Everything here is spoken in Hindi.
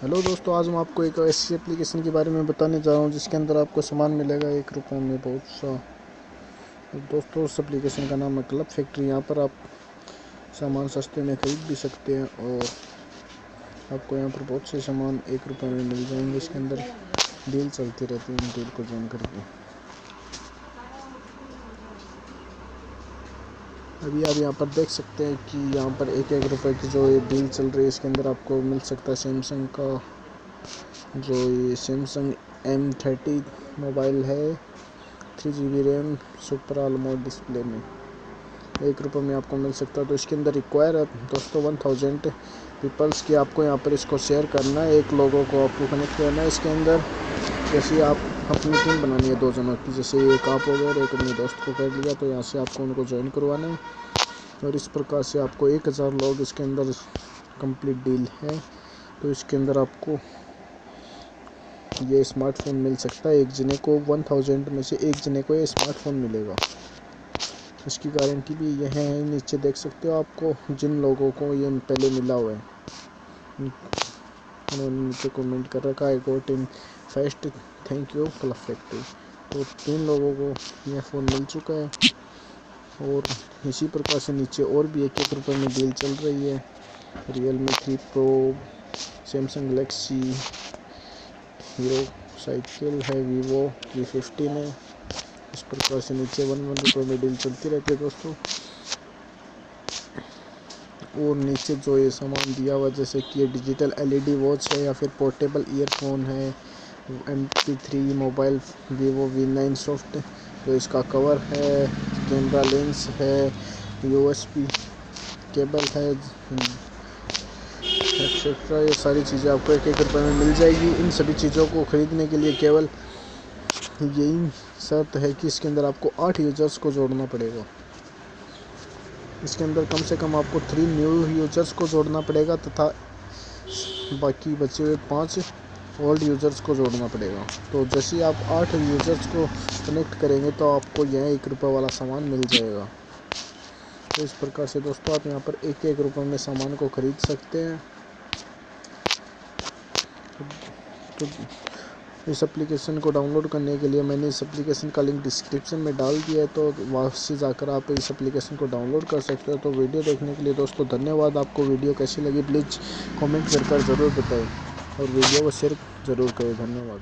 हेलो दोस्तों, आज मैं आपको एक ऐसी एप्लीकेशन के बारे में बताने जा रहा हूँ जिसके अंदर आपको सामान मिलेगा 1 रुपये में बहुत सा। दोस्तों, उस एप्लीकेशन का नाम है क्लब फैक्ट्री। यहाँ पर आप सामान सस्ते में ख़रीद भी सकते हैं और आपको यहाँ पर बहुत से सामान 1 रुपये में मिल जाएंगे। इसके अंदर डील चलती रहती है, इन डील को ज्वाइन करके अभी आप यहाँ पर देख सकते हैं कि यहाँ पर 1-1 रुपये की जो ये डील चल रही है, इसके अंदर आपको मिल सकता है सैमसंग का जो ये सैमसंग M30 मोबाइल है, 3 GB रैम, सुपर ऑलमोड डिस्प्ले में 1 रुपये में आपको मिल सकता है। तो इसके अंदर रिक्वायर है दोस्तों 1000 पीपल्स की। आपको यहाँ पर इसको शेयर करना है, एक लोगों को आपको कनेक्ट करना है। इसके अंदर जैसे आप अपनी टीम बनानी है 2 जनों की, जैसे एक आप हो गए और एक अपने दोस्त को कर लिया, तो यहाँ से आपको उनको ज्वाइन करवाना है और इस प्रकार से आपको 1000 लोग इसके अंदर कंप्लीट डील है। तो इसके अंदर आपको ये स्मार्टफोन मिल सकता है। एक जने को 1000 में से एक जने को ये स्मार्टफोन मिलेगा। इसकी गारंटी भी यह है, नीचे देख सकते हो आपको जिन लोगों को ये पहले मिला हुआ है उन्होंने नीचे कमेंट कर रखा है, got in first, thank you club factory. तो 3 लोगों को यह फ़ोन मिल चुका है और इसी प्रकार से नीचे और भी 1-1 रुपये में डील चल रही है। Realme 3 Pro, Samsung Galaxy, hero cycle है, Vivo V15 है। इस प्रकार से नीचे 1-1 रुपये में डील चलती रहती है दोस्तों। और नीचे जो ये सामान दिया हुआ जैसे कि ये डिजिटल LED वॉच है या फिर पोर्टेबल ईयरफोन है, MP3 mobile Vivo V9 soft, तो इसका कवर है, कैमरा लेंस है, USB केबल है एक्सेट्रा। ये सारी चीज़ें आपको 1-1 रुपये में मिल जाएगी। इन सभी चीज़ों को ख़रीदने के लिए केवल यही शर्त है कि इसके अंदर आपको 8 यूज़र्स को जोड़ना पड़ेगा। इसके अंदर कम से कम आपको 3 न्यू यूज़र्स को जोड़ना पड़ेगा तथा बाकी बचे हुए 5 ओल्ड यूज़र्स को जोड़ना पड़ेगा। तो जैसे ही आप 8 यूज़र्स को कनेक्ट करेंगे तो आपको यह 1 रुपये वाला सामान मिल जाएगा। तो इस प्रकार से दोस्तों आप यहाँ पर 1-1 रुपये में सामान को ख़रीद सकते हैं। तो इस एप्लीकेशन को डाउनलोड करने के लिए मैंने इस एप्लीकेशन का लिंक डिस्क्रिप्शन में डाल दिया है, तो वहाँ से जाकर आप इस एप्लीकेशन को डाउनलोड कर सकते हो। तो वीडियो देखने के लिए दोस्तों धन्यवाद। आपको वीडियो कैसी लगी प्लीज़ कमेंट कर ज़रूर बताएं और वीडियो को शेयर ज़रूर करें। धन्यवाद।